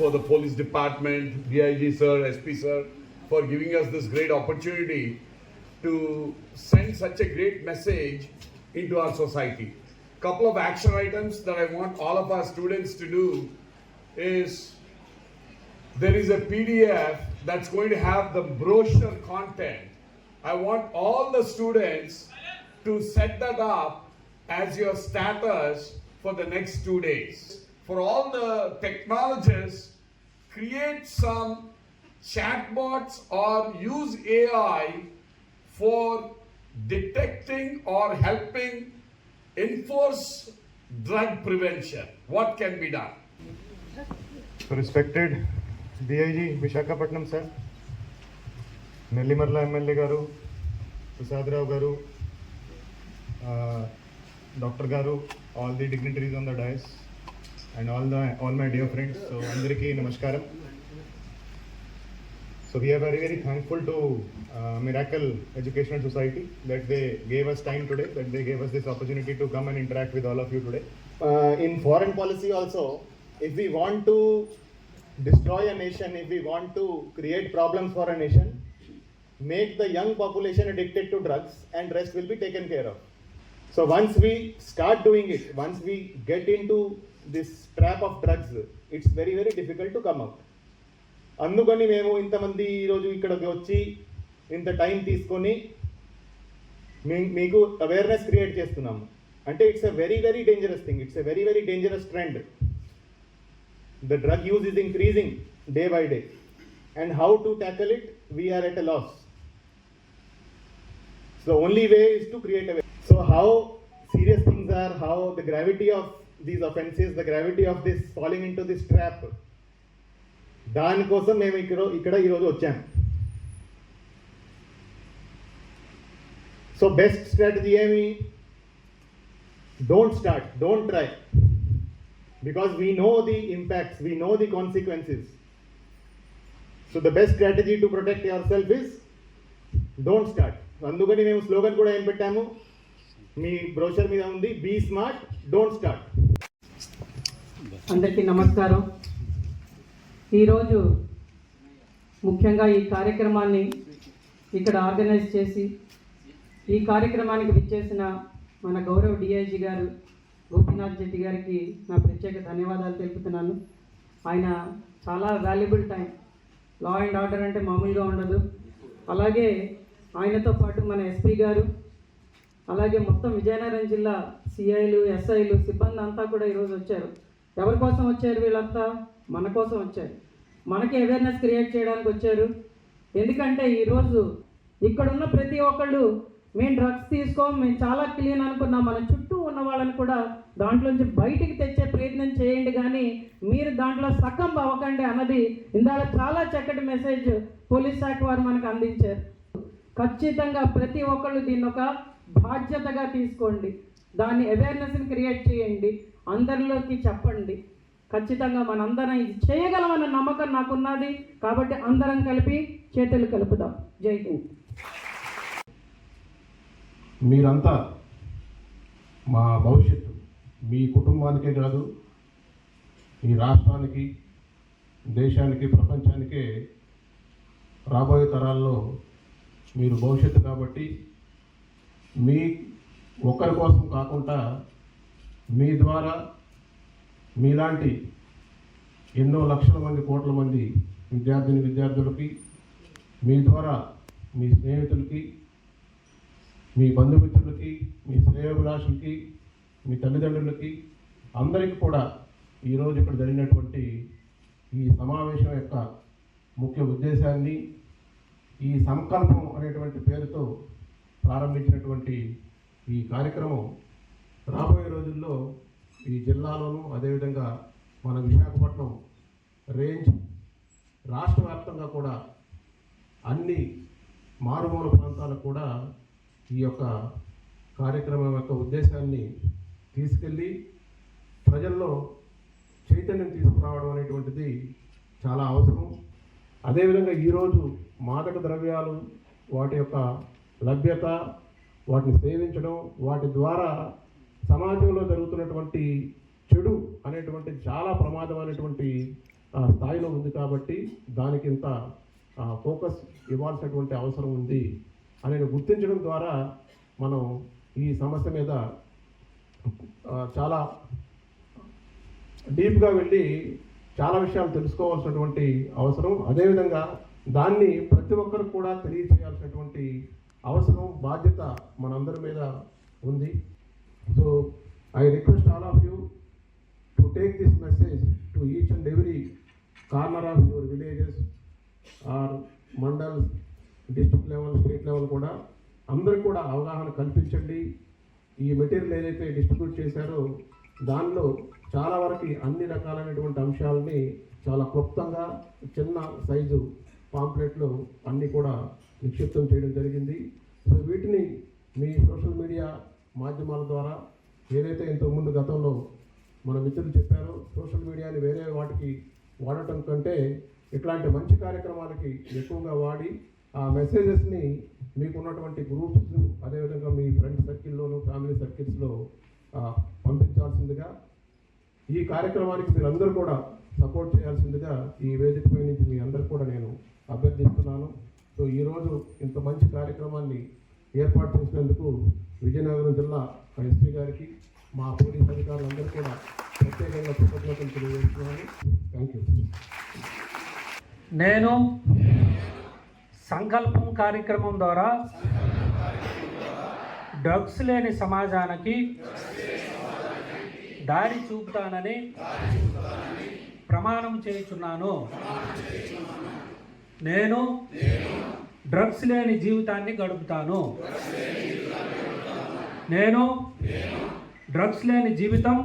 for the police department, DIG sir, SP sir, for giving us this great opportunity to send such a great message into our society. Couple of action items that I want all of our students to do is, there is a PDF that's going to have the brochure content. I want all the students to set that up as your status for the next 2 days. For all the technologists, create some chatbots or use AI for detecting or helping enforce drug prevention. What can be done? So respected DIG Visakhapatnam sir, Nellimarla MLA garu, Prasad Rao garu, Dr. Garu, all the dignitaries on the dais, and all my dear friends. So andariki namaskaram. So we are very thankful to Miracle Educational Society that they gave us time today, that they gave us this opportunity to come and interact with all of you today. In foreign policy also, if we want to destroy a nation, if we want to create problems for a nation, make the young population addicted to drugs and rest will be taken care of. So once we start doing it, once we get into this trap of drugs, it's very difficult to come out. అందుకని మేము ఇంతమంది ఈరోజు ఇక్కడికి వచ్చి ఇంత time తీసుకొని మీకు awareness create చేస్తున్నాము. అంటే it's a very dangerous thing, it's a very dangerous trend. The drug use is increasing day by day, and how to tackle it, we are at a loss. So the only way is to create awareness. So how serious things are, how the gravity of these offenses, the gravity of this falling into this trap, దానికోసం మేము ఇక్కడ ఈరోజు వచ్చాము. So best strategy ఏమి? Don't start, don't try, because we know the impacts, we know the consequences. So the best strategy to protect yourself is don't start. అందుకని మేము slogan కూడా ఏం పెట్టాము, మీ బ్రోషర్ మీద ఉంది, బీ స్మార్ట్, డోంట్ స్టార్ట్. అందరికీ నమస్కారం. ఈరోజు ముఖ్యంగా ఈ కార్యక్రమాన్ని ఇక్కడ ఆర్గనైజ్ చేసి ఈ కార్యక్రమానికి విచ్చేసిన మన గౌరవ డిఐజీ గారు గోపీనాథ్ జెట్టి గారికి నా ప్రత్యేక ధన్యవాదాలు తెలుపుతున్నాను. ఆయన చాలా valuable time, law and order అంటే మామూలుగా ఉండదు. అలాగే ఆయనతో పాటు మన ఎస్పీ గారు, అలాగే మొత్తం విజయనగరం జిల్లా సిఐలు, ఎస్ఐలు, సిబ్బంది అంతా కూడా ఈరోజు వచ్చారు. ఎవరి కోసం వచ్చారు? వీళ్ళంతా మన కోసం వచ్చారు, మనకి అవేర్నెస్ క్రియేట్ చేయడానికి వచ్చారు. ఎందుకంటే ఈరోజు ఇక్కడున్న ప్రతి ఒక్కళ్ళు మేము డ్రగ్స్ తీసుకోం, మేము చాలా క్లీన్ అనుకున్నాం, మన చుట్టూ ఉన్న వాళ్ళని కూడా దాంట్లోంచి బయటికి తెచ్చే ప్రయత్నం చేయండి, కానీ మీరు దాంట్లో సకం అవ్వకండి అన్నది ఇందాక చాలా చక్కటి మెసేజ్ పోలీస్ శాఖ వారు మనకు అందించారు. ఖచ్చితంగా ప్రతి ఒక్కళ్ళు దీన్ని ఒక బాధ్యతగా తీసుకోండి, దాన్ని అవేర్నెస్ని క్రియేట్ చేయండి, అందరిలోకి చెప్పండి. ఖచ్చితంగా మనందరం ఇది చేయగలమన్న నమ్మకం నాకున్నది. కాబట్టి అందరం కలిపి చేతులు కలుపుదాం. జై హింద్. మీరంతా మా భవిష్యత్తు, మీ కుటుంబానికే కాదు, ఈ రాష్ట్రానికి, దేశానికి, ప్రపంచానికే రాబోయే తరాల్లో మీరు భవిష్యత్తు. కాబట్టి మీ ఒక్కరి కోసం కాకుండా మీ ద్వారా మీలాంటి ఎన్నో లక్షల మంది, కోట్ల మంది విద్యార్థులకి, మీ ద్వారా మీ స్నేహితులకి, మీ బంధుమిత్రులకి, మీ శ్రేయోభిలాషులకి, మీ తల్లిదండ్రులకి, అందరికీ కూడా ఈరోజు ఇక్కడ జరిగినటువంటి ఈ సమావేశం యొక్క ముఖ్య ఉద్దేశాన్ని, ఈ సంకల్పం అనేటువంటి పేరుతో ప్రారంభించినటువంటి ఈ కార్యక్రమం రాబోయే రోజుల్లో ఈ జిల్లాలోనూ, అదేవిధంగా మన విశాఖపట్నం రేంజ్, రాష్ట్ర వ్యాప్తంగా కూడా అన్ని మారుమూల ప్రాంతాలకు కూడా ఈ యొక్క కార్యక్రమం యొక్క ఉద్దేశాన్ని తీసుకెళ్ళి ప్రజల్లో చైతన్యం తీసుకురావడం అనేటువంటిది చాలా అవసరం. అదేవిధంగా ఈరోజు మాదక ద్రవ్యాలు, వాటి యొక్క లభ్యత, వాటిని సేవించడం, వాటి ద్వారా సమాజంలో జరుగుతున్నటువంటి చెడు అనేటువంటి చాలా ప్రమాదమైనటువంటి స్థాయిలో ఉంది కాబట్టి దానికి ఇంత ఫోకస్ ఇవ్వాల్సినటువంటి అవసరం ఉంది అనేది గుర్తించడం ద్వారా మనం ఈ సమస్య మీద చాలా డీప్గా వెళ్ళి చాలా విషయాలు తెలుసుకోవాల్సినటువంటి అవసరం, అదేవిధంగా దాన్ని ప్రతి ఒక్కరు కూడా తెలియచేయాల్సినటువంటి అవసరం, బాధ్యత మనందరి మీద ఉంది. So I request all of you to take this message to each and every corner of your villages or mandal, district level, state level కూడా అందరూ కూడా అవగాహన కల్పించండి. ఈ మెటీరియల్ ఏదైతే డిస్ట్రిబ్యూట్ చేశారో దానిలో చాలా వరకు అన్ని రకాలైనటువంటి అంశాలని చాలా క్లుప్తంగా చిన్న సైజు పాంప్లెట్లు అన్నీ కూడా నిక్షిప్తం చేయడం జరిగింది. సో వీటిని మీ సోషల్ మీడియా మాధ్యమాల ద్వారా ఏదైతే ఇంతకుముందు గతంలో మన మిత్రులు చెప్పారో సోషల్ మీడియాని వేరే వాటికి వాడటం కంటే ఇట్లాంటి మంచి కార్యక్రమాలకి ఎక్కువగా వాడి ఆ మెసేజెస్ని మీకున్నటువంటి గ్రూప్స్, అదేవిధంగా మీ ఫ్రెండ్ సర్కిల్లోను, ఫ్యామిలీ సర్కిల్స్లో పంపించాల్సిందిగా, ఈ కార్యక్రమానికి మీరందరూ కూడా సపోర్ట్ చేయాల్సిందిగా ఈ వేదికపై నుంచి మీ అందరూ కూడా నేను అభ్యర్థిస్తున్నాను. సో ఈరోజు ఇంత మంచి కార్యక్రమాన్ని ఏర్పాటు చేసినందుకు విజయనగరం జిల్లా ఎస్పీ గారికి, మా పోలీస్ అధికారులందరూ కూడా ప్రత్యేకంగా కృతజ్ఞతలు తెలియజేస్తున్నాను. Thank you. నేను సంకల్పం కార్యక్రమం ద్వారా డ్రగ్స్ లేని సమాజానికి దారి చూపుతానని ప్రమాణం చేయుచున్నాను. నేను డ్రగ్స్ లేని జీవితాన్ని గడుపుతాను. నేను డ్రగ్స్ లేని జీవితం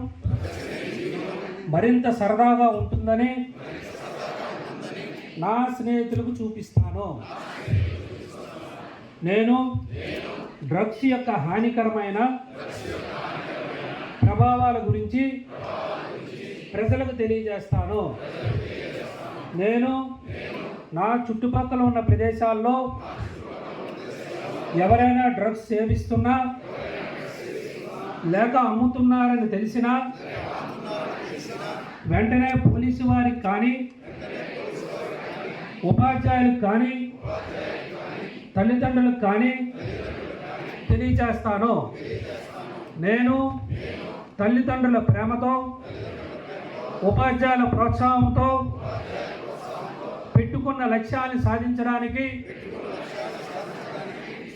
మరింత సరదాగా ఉంటుందని నా స్నేహితులకు చూపిస్తాను. నేను డ్రగ్స్ యొక్క హానికరమైన ప్రభావాల గురించి ప్రజలకు తెలియజేస్తాను. నేను నా చుట్టుపక్కల ఉన్న ప్రదేశాల్లో ఎవరైనా డ్రగ్స్ సేవిస్తున్నా లేక అమ్ముతున్నారని తెలిసినా వెంటనే పోలీసు వారికి కానీ, ఉపాధ్యాయులకు కానీ, తల్లిదండ్రులకు కానీ తెలియజేస్తాను. నేను తల్లిదండ్రుల ప్రేమతో, ఉపాధ్యాయుల ప్రోత్సాహంతో పెట్టుకున్న లక్ష్యాన్ని సాధించడానికి,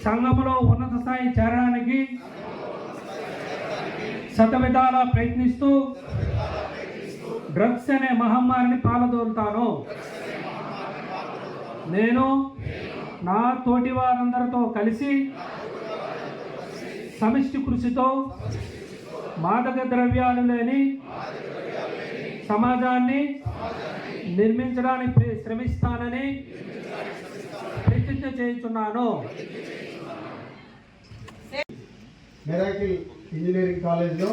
సంఘంలో ఉన్నత స్థాయి చేరడానికి శతవిధాలా ప్రయత్నిస్తూ డ్రగ్స్ అనే మహమ్మారిని పాలదోలుతాను. నేను నా తోటి వారందరితో కలిసి సమిష్టి కృషితో మాదక ద్రవ్యాలు లేని సమాజాన్ని నిర్మించడానికి శ్రమిస్తానని ప్రతిజ్ఞ చేయుచున్నాను. మిరాకిల్ ఇంజనీరింగ్ కాలేజ్లో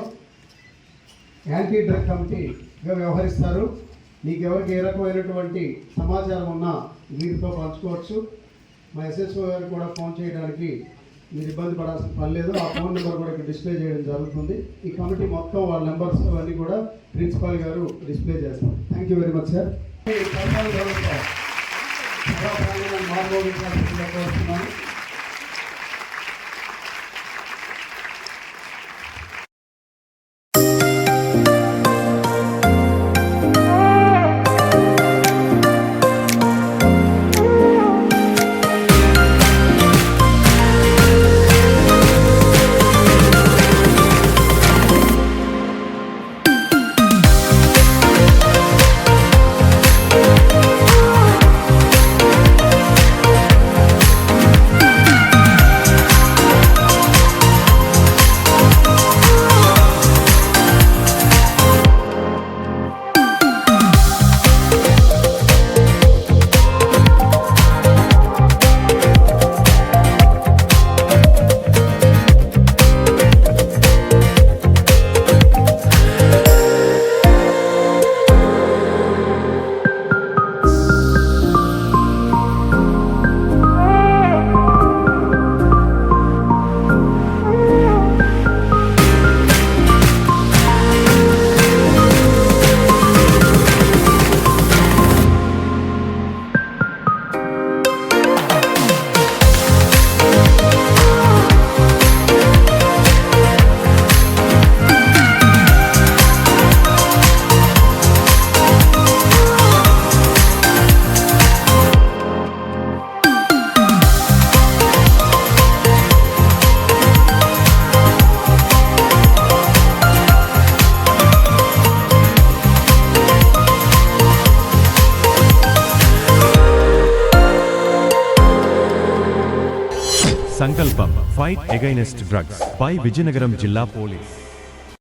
యాంటీ డ్రగ్ కమిటీగా వ్యవహరిస్తారు. మీకు ఎవరికి ఏ రకమైనటువంటి సమాచారం ఉన్నా వీరితో పంచుకోవచ్చు. మా ఎస్ఎస్ఓ గారు కూడా ఫోన్ చేయడానికి మీరు ఇబ్బంది పడాల్సిన పని లేదు. ఆ ఫోన్ నెంబర్ కూడా ఇక్కడ డిస్ప్లే చేయడం జరుగుతుంది. ఈ కమిటీ మొత్తం వాళ్ళ నెంబర్స్ అవన్నీ కూడా ప్రిన్సిపాల్ గారు డిస్ప్లే చేస్తారు. Thank you very much sir. కోరుతున్నాను. సంకల్పం ఫైట్ అగైనెస్ట్ డ్రగ్స్ పై విజయనగరం జిల్లా పోలీస్.